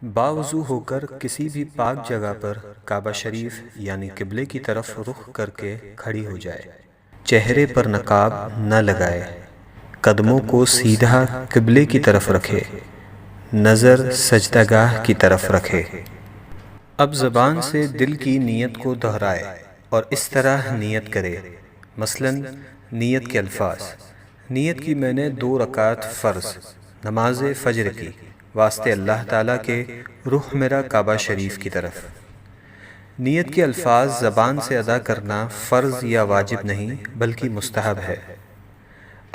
باوضو ہو کر کسی بھی پاک جگہ پر کعبہ شریف یعنی قبلے کی طرف رخ کر کے کھڑی ہو جائے، چہرے پر نقاب نہ لگائے، قدموں کو سیدھا قبلے کی طرف رکھے، نظر سجدہ گاہ کی طرف رکھے۔ اب زبان سے دل کی نیت کو دہرائے اور اس طرح نیت کرے، مثلاً نیت کے الفاظ: نیت کی میں نے 2 رکعت فرض نماز فجر کی واسطے اللہ تعالیٰ کے رخ میرا کعبہ شریف کی طرف۔ نیت کے الفاظ زبان سے ادا کرنا فرض یا واجب نہیں بلکہ مستحب ہے۔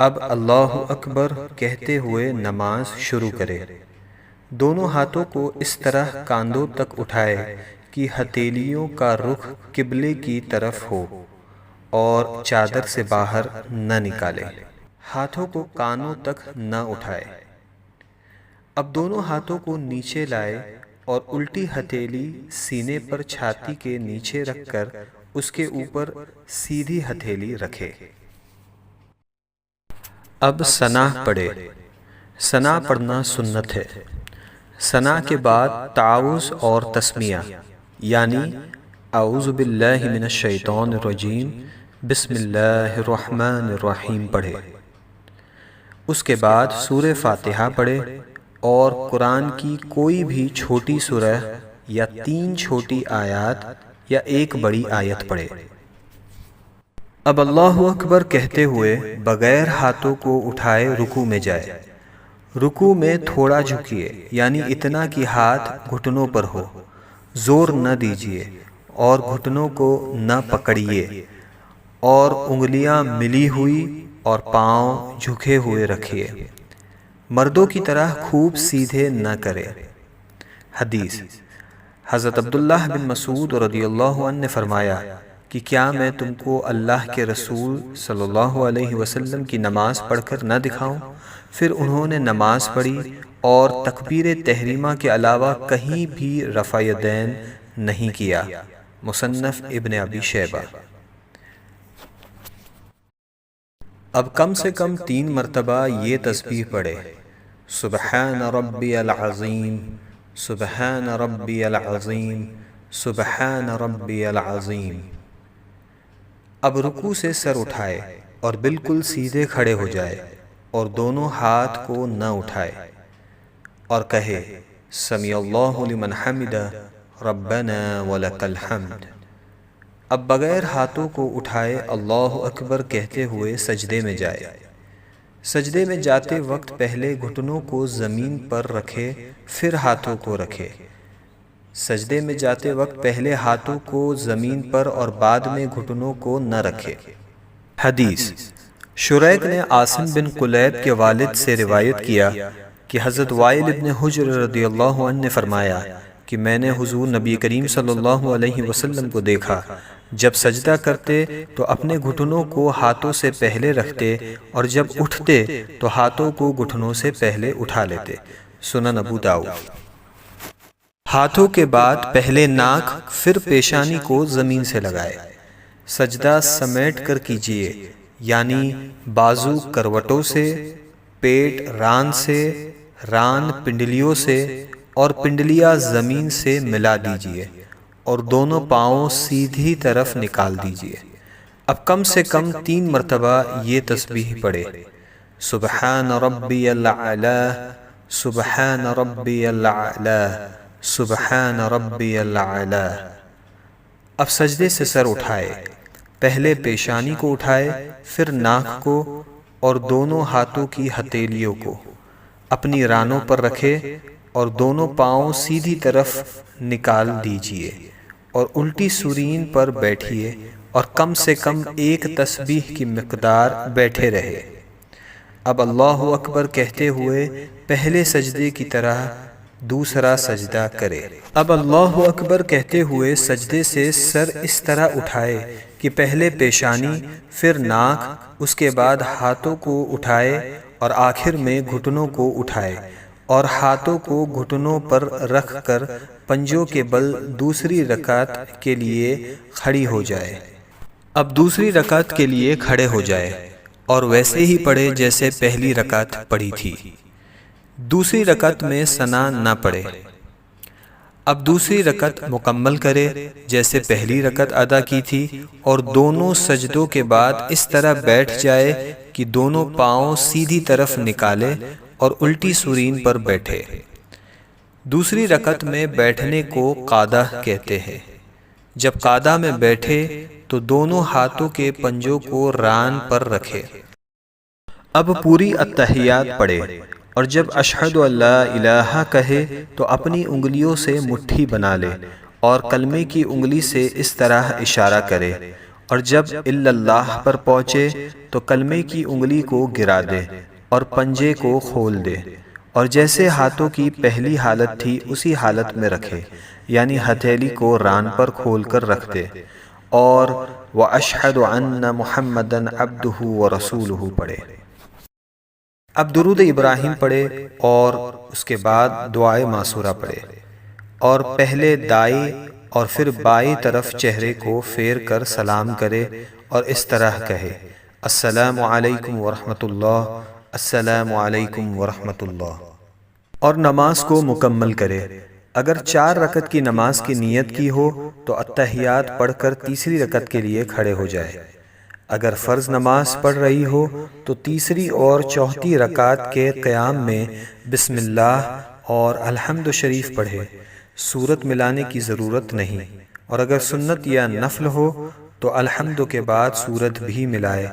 اب اللہ اکبر کہتے ہوئے نماز شروع کرے۔ دونوں ہاتھوں کو اس طرح کاندھوں تک اٹھائے کہ ہتھیلیوں کا رخ قبلے کی طرف ہو اور چادر سے باہر نہ نکالے۔ ہاتھوں کو کانوں تک نہ اٹھائے۔ اب دونوں ہاتھوں کو نیچے لائے اور الٹی ہتھیلی سینے پر چھاتی کے نیچے رکھ کر اس کے اوپر سیدھی ہتھیلی رکھے۔ اب ثنا پڑھے۔ ثنا پڑھنا سنت ہے۔ ثنا کے بعد تعوذ اور تسمیہ یعنی اعوذ باللہ من الشیطان الرجیم بسم اللہ الرحمن الرحیم پڑھے۔ اس کے بعد سورہ فاتحہ پڑھے اور قرآن کی کوئی بھی چھوٹی سورہ یا 3 چھوٹی آیات یا 1 بڑی آیت پڑھے۔ اب اللہ اکبر کہتے ہوئے بغیر ہاتھوں کو اٹھائے رکوع میں جائے۔ رکوع میں تھوڑا جھکیے یعنی اتنا کہ ہاتھ گھٹنوں پر ہو، زور نہ دیجیے اور گھٹنوں کو نہ پکڑیے، اور انگلیاں ملی ہوئی اور پاؤں جھکے ہوئے رکھیے۔ مردوں کی طرح خوب سیدھے نہ کرے۔ حدیث: حضرت عبداللہ بن مسعود رضی اللہ عنہ نے فرمایا کہ کیا میں تم کو اللہ کے رسول صلی اللہ علیہ وسلم کی نماز پڑھ کر نہ دکھاؤں؟ پھر انہوں نے نماز پڑھی اور تکبیر تحریمہ کے علاوہ کہیں بھی رفع یدین نہیں کیا۔ مصنف ابن ابی شیبہ۔ اب کم سے کم 3 مرتبہ یہ تسبیح پڑھے: سبحان ربی العظیم، سبحان ربی العظیم، سبحان ربی العظیم۔ اب رکوع سے سر اٹھائے اور بالکل سیدھے کھڑے ہو جائے اور دونوں ہاتھ کو نہ اٹھائے اور کہے سمیع اللہ لمن حمدہ ربنا ولک الحمد۔ اب بغیر ہاتھوں کو اٹھائے اللہ اکبر کہتے ہوئے سجدے میں جائے۔ سجدے میں جاتے وقت پہلے گھٹنوں کو زمین پر رکھے پھر ہاتھوں کو رکھے۔ سجدے میں جاتے وقت پہلے ہاتھوں کو زمین پر اور بعد میں گھٹنوں کو نہ رکھے۔ حدیث: شریک نے عاصم بن قلیب کے والد سے روایت کیا کہ حضرت وائل ابن حجر رضی اللہ عنہ نے فرمایا کہ میں نے حضور نبی کریم صلی اللہ علیہ وسلم کو دیکھا، جب سجدہ کرتے تو اپنے گھٹنوں کو ہاتھوں سے پہلے رکھتے اور جب اٹھتے تو ہاتھوں کو گھٹنوں سے پہلے اٹھا لیتے۔ سنن ابو داؤد۔ ہاتھوں کے بعد پہلے ناک پھر پیشانی کو زمین سے لگائے۔ سجدہ سمیٹ کر کیجیے یعنی بازو کروٹوں سے، پیٹ ران سے، ران پنڈلیوں سے اور پنڈلیاں زمین سے ملا دیجیے اور دونوں پاؤں سیدھی طرف نکال دیجیے۔ اب کم سے کم 3 مرتبہ یہ تسبیح پڑھے: سبحان ربی الاعلی، سبحان ربی الاعلی، سبحان ربی الاعلی۔ اب سجدے سے سر اٹھائے، پہلے پیشانی کو اٹھائے پھر ناک کو اور دونوں ہاتھوں کی ہتھیلیوں کو اپنی رانوں پر رکھے اور دونوں پاؤں سیدھی طرف نکال دیجیے اور الٹی سورین پر بیٹھیے اور کم سے کم 1 تسبیح کی مقدار بیٹھے رہے۔ اب اللہ اکبر کہتے ہوئے پہلے سجدے کی طرح دوسرا سجدہ کرے۔ اب اللہ اکبر کہتے ہوئے سجدے سے سر اس طرح اٹھائے کہ پہلے پیشانی پھر ناک، اس کے بعد ہاتھوں کو اٹھائے اور آخر میں گھٹنوں کو اٹھائے اور ہاتھوں کو گھٹنوں پر رکھ کر پنجوں کے بل دوسری رکعت کے لیے کھڑی ہو جائے۔ اب دوسری رکعت کے لیے کھڑے ہو جائے اور ویسے ہی پڑھے جیسے پہلی رکعت پڑھی تھی۔ دوسری رکعت میں ثنا نہ پڑھے۔ اب دوسری رکعت مکمل کرے جیسے پہلی رکعت ادا کی تھی، اور دونوں سجدوں کے بعد اس طرح بیٹھ جائے کہ دونوں پاؤں سیدھی طرف نکالے اور الٹی سورین پر بیٹھے۔ دوسری رکعت میں بیٹھنے کو قعدہ کہتے ہیں۔ جب قعدہ میں بیٹھے تو دونوں ہاتھوں کے پنجوں کو ران پر رکھے۔ اب پوری التحیات پڑھے، اور جب اشہد ان لا الہ کہے تو اپنی انگلیوں سے مٹھی بنا لے اور کلمے کی انگلی سے اس طرح اشارہ کرے، اور جب الا اللہ پر پہنچے تو کلمے کی انگلی کو گرا دے اور پنجے کو کھول دے، اور جیسے ہاتھوں کی پہلی حالت تھی اسی حالت میں رکھے، یعنی ہتھیلی کو ران پر کھول کر رکھ دے، اور وَأَشْهَدُ أَنَّ مُحَمَّدًا عَبْدُهُ وَرَسُولُهُ پڑھے۔ اب درود ابراہیم پڑھے اور اس کے بعد دعائے معصورہ پڑھے، اور پہلے دائیں اور پھر بائیں طرف چہرے کو پھیر کر سلام کرے اور اس طرح کہے: السلام علیکم ورحمۃ اللہ، السلام علیکم ورحمۃ اللہ، اور نماز کو مکمل کرے۔ اگر 4 رکعت کی نماز کی نیت کی ہو تو التحیات پڑھ کر تیسری رکعت کے لیے کھڑے ہو جائے۔ اگر فرض نماز پڑھ رہی ہو تو تیسری اور چوتھی رکعت کے قیام میں بسم اللہ اور الحمد شریف پڑھے، سورت ملانے کی ضرورت نہیں، اور اگر سنت یا نفل ہو تو الحمد کے بعد سورت بھی ملائے۔